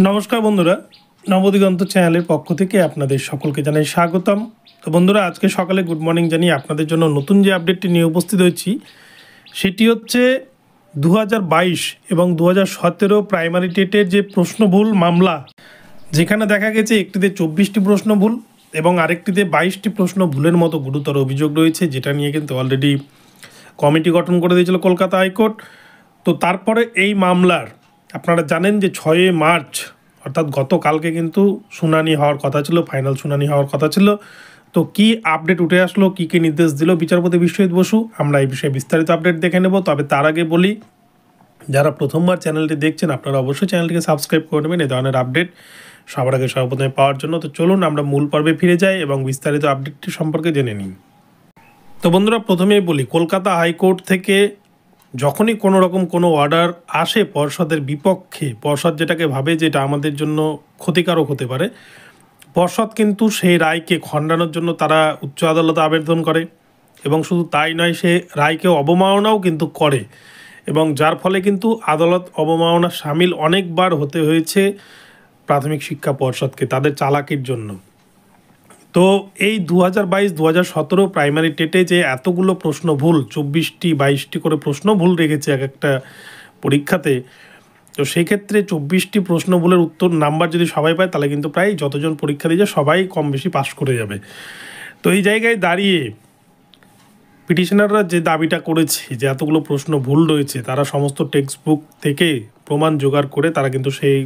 নমস্কার বন্ধুরা, নবদিগন্ত চ্যানেলের পক্ষ থেকে আপনাদের সকলকে জানাই স্বাগতম। তো বন্ধুরা, আজকে সকালে গুড মর্নিং জানিয়ে আপনাদের জন্য নতুন যে আপডেটটি নিয়ে উপস্থিত হয়েছি সেটি হচ্ছে 2022 এবং 2017 প্রাইমারি টেটের যে প্রশ্নভুল মামলা, যেখানে দেখা গেছে একটিতে 24টি প্রশ্ন ভুল এবং আরেকটিতে 22টি প্রশ্ন ভুলের মতো গুরুতর অভিযোগ রয়েছে, যেটা নিয়ে কিন্তু অলরেডি কমিটি গঠন করে দিয়েছিল কলকাতা হাইকোর্ট। তো তারপরে এই মামলার আপনারা জানেন যে 6 মার্চ অর্থাৎ গতকালকে কিন্তু শুনানি হওয়ার কথা ছিল, ফাইনাল শুনানি হওয়ার কথা ছিল। তো কি আপডেট উঠে আসলো, কী কী নির্দেশ দিল বিচারপতি বিশ্বজিৎ বসু, আমরা এই বিষয়ে বিস্তারিত আপডেট দেখে নেব। তবে তার আগে বলি, যারা প্রথমবার চ্যানেলটি দেখছেন আপনারা অবশ্যই চ্যানেলটিকে সাবস্ক্রাইব করে নেবেন এই ধরনের আপডেট সবার আগে সর্বপ্রথমে পাওয়ার জন্য। তো চলুন আমরা মূল পর্বে ফিরে যাই এবং বিস্তারিত আপডেটটি সম্পর্কে জেনে নিই। তো বন্ধুরা, প্রথমেই বলি, কলকাতা হাইকোর্ট থেকে যখনই কোনো রকম কোনো অর্ডার আসে পর্ষদের বিপক্ষে, পর্ষদ যেটাকে ভাবে যে এটা আমাদের জন্য ক্ষতিকারক হতে পারে, পর্ষদ কিন্তু সেই রায়কে খণ্ডানোর জন্য তারা উচ্চ আদালতে আবেদন করে এবং শুধু তাই নয়, সে রায়কে অবমাননাও কিন্তু করে এবং যার ফলে কিন্তু আদালত অবমাননা সামিল অনেকবার হতে হয়েছে প্রাথমিক শিক্ষা পর্ষদকে তাদের চালাকির জন্য। তো এই 2022-2017 প্রাইমারি টেটে যে এতগুলো প্রশ্ন ভুল, 24টি 22টি করে প্রশ্ন ভুল রেখেছে এক একটা পরীক্ষাতে, তো সেই ক্ষেত্রে 24টি প্রশ্ন ভুলের উত্তর নাম্বার যদি সবাই পায় তাহলে কিন্তু প্রায় যতজন পরীক্ষা দিয়ে সবাই কম বেশি পাস করে যাবে। তো এই জায়গায় দাঁড়িয়ে পিটিশনাররা যে দাবিটা করেছে যে এতগুলো প্রশ্ন ভুল রয়েছে, তারা সমস্ত টেক্সট বুক থেকে প্রমাণ জোগাড় করে তারা কিন্তু সেই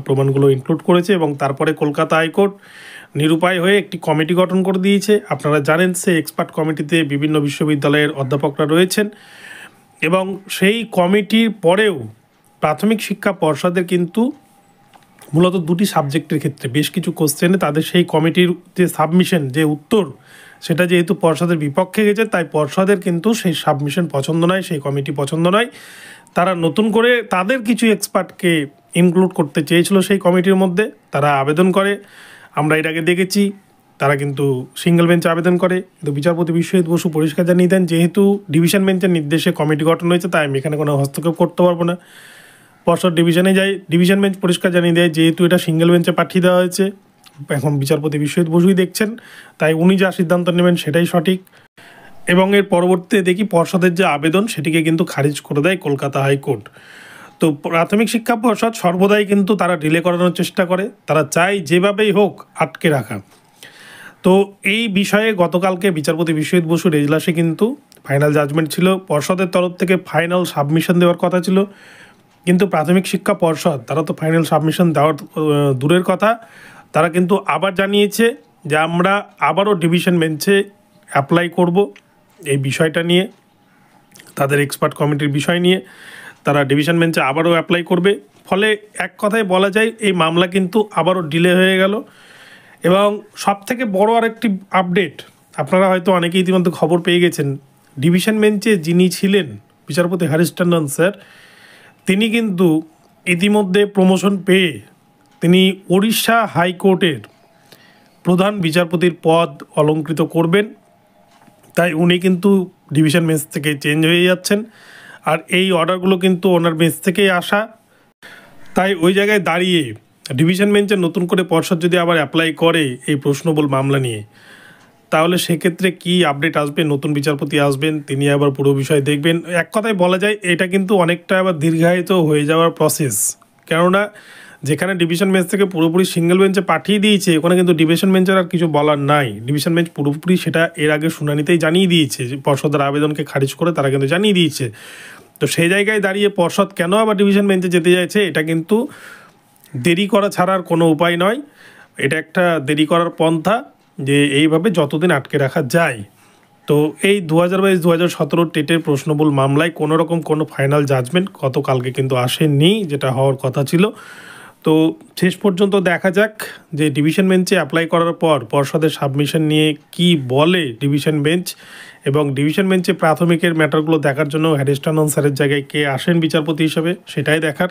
প্রমাণগুলো ইনক্লুড করেছে এবং তারপরে কলকাতা হাইকোর্ট নিরুপায় হয়ে একটি কমিটি গঠন করে দিয়েছে। আপনারা জানেন সেই এক্সপার্ট কমিটিতে বিভিন্ন বিশ্ববিদ্যালয়ের অধ্যাপকরা রয়েছেন এবং সেই কমিটির পরেও প্রাথমিক শিক্ষা পর্ষদের কিন্তু মূলত দুটি সাবজেক্টের ক্ষেত্রে বেশ কিছু কোশ্চেনে তাদের সেই কমিটির যে সাবমিশন, যে উত্তর, সেটা যেহেতু পর্ষদের বিপক্ষে গেছে, তাই পর্ষদের কিন্তু সেই সাবমিশন পছন্দ নয়, সেই কমিটি পছন্দ নয়। তারা নতুন করে তাদের কিছু এক্সপার্টকে ইনক্লুড করতে চেয়েছিল সেই কমিটির মধ্যে, তারা আবেদন করে, আমরা এর আগে দেখেছি। তারা কিন্তু সিঙ্গেল বেঞ্চে আবেদন করে, কিন্তু বিচারপতি বিশ্বজিৎ বসু পরিষ্কার জানিয়ে দেন যেহেতু ডিভিশন বেঞ্চের নির্দেশে কমিটি গঠন হয়েছে, তাই আমি এখানে কোনো হস্তক্ষেপ করতে পারবো না। পর্ষদ ডিভিশনে যায়, ডিভিশন বেঞ্চ পরিষ্কার জানিয়ে দেয় যেহেতু এটা সিঙ্গেল বেঞ্চে পাঠিয়ে দেওয়া হয়েছে, এখন বিচারপতি বিশ্বজিৎ বসুই দেখছেন, তাই উনি যা সিদ্ধান্ত নেবেন সেটাই সঠিক। এবং এর পরবর্তীতে দেখি পর্ষদের যে আবেদন সেটিকে কিন্তু খারিজ করে দেয় কলকাতা হাইকোর্ট। তো প্রাথমিক শিক্ষা পর্ষদ সর্বদাই কিন্তু তারা ডিলে করানোর চেষ্টা করে, তারা চায় যেভাবেই হোক আটকে রাখা। তো এই বিষয়ে গতকালকে বিচারপতি বিশ্বজিৎ বসুর এজলাসে কিন্তু ফাইনাল জাজমেন্ট ছিল। পর্ষদের তরফ থেকে ফাইনাল সাবমিশন দেওয়ার কথা ছিল, কিন্তু প্রাথমিক শিক্ষা পর্ষদ তারা তো ফাইনাল সাবমিশন দেওয়ার দূরের কথা, তারা কিন্তু আবার জানিয়েছে যে আমরা আবারও ডিভিশন বেঞ্চে অ্যাপ্লাই করব এই বিষয়টা নিয়ে, তাদের এক্সপার্ট কমিটির বিষয় নিয়ে তারা ডিভিশন বেঞ্চে আবারও অ্যাপ্লাই করবে। ফলে এক কথায় বলা যায় এই মামলা কিন্তু আবারও ডিলে হয়ে গেল। এবং সবথেকে বড় আরেকটি আপডেট, আপনারা হয়তো অনেকেই ইতিমধ্যে খবর পেয়ে গেছেন, ডিভিশন বেঞ্চে যিনি ছিলেন বিচারপতি হরিশ টন্ডন স্যার, তিনি কিন্তু ইতিমধ্যে প্রমোশন পেয়ে তিনি ওড়িশা হাইকোর্টের প্রধান বিচারপতির পদ অলঙ্কৃত করবেন, তাই উনি কিন্তু ডিভিশন বেঞ্চ থেকে চেঞ্জ হয়ে যাচ্ছেন। আর এই অর্ডারগুলো কিন্তু ওনার বেঞ্চ থেকেই আসা, তাই ওই জায়গায় দাঁড়িয়ে ডিভিশন বেঞ্চে নতুন করে পর্ষদ যদি আবার অ্যাপ্লাই করে এই প্রশ্নবল মামলা নিয়ে, তাহলে সেক্ষেত্রে কি আপডেট আসবে, নতুন বিচারপতি আসবেন, তিনি আবার পুরো বিষয় দেখবেন। এক কথায় বলা যায় এটা কিন্তু অনেকটা আবার দীর্ঘায়িত হয়ে যাওয়ার প্রসেস, কেননা যেখানে ডিভিশন বেঞ্চ থেকে পুরোপুরি সিঙ্গেল বেঞ্চে পাঠিয়ে দিয়েছে, ওখানে কিন্তু ডিভিশন বেঞ্চের আর কিছু বলার নাই। ডিভিশন বেঞ্চ পুরোপুরি সেটা এর আগে শুনানিতেই জানিয়ে দিয়েছে যে পর্ষদের আবেদনকে খারিজ করে তারা কিন্তু জানিয়ে দিয়েছে। তো সেই জায়গায় দাঁড়িয়ে পর্ষদ কেন আবার ডিভিশন বেঞ্চে যেতে চাইছে, এটা কিন্তু দেরি করা ছাড়া আর কোনো উপায় নয়। এটা একটা দেরি করার পন্থা যে এইভাবে যতদিন আটকে রাখা যায়। তো এই 2022-2017 টেটের প্রশ্নবুল মামলায় কোনো রকম কোনো ফাইনাল জাজমেন্ট গতকালকে কিন্তু আসেনি, যেটা হওয়ার কথা ছিল। তো শেষ পর্যন্ত দেখা যাক যে ডিভিশন বেঞ্চে অ্যাপ্লাই করার পর পর্ষদের সাবমিশন নিয়ে কি বলে ডিভিশন বেঞ্চ, এবং ডিভিশন বেঞ্চে প্রাথমিকের ম্যাটারগুলো দেখার জন্য হরিশ টন্ডন স্যারের জায়গায় কে আসেন বিচারপতি হিসেবে, সেটাই দেখার।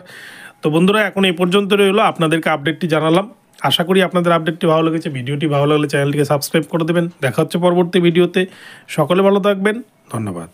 তো বন্ধুরা, এখন এই পর্যন্ত রইলো, আপনাদেরকে আপডেটটি জানালাম। আশা করি আপনাদের আপডেটটি ভালো লেগেছে। ভিডিওটি ভালো লাগলে চ্যানেলটিকে সাবস্ক্রাইব করে দেবেন। দেখা হচ্ছে পরবর্তী ভিডিওতে। সকলে ভালো থাকবেন, ধন্যবাদ।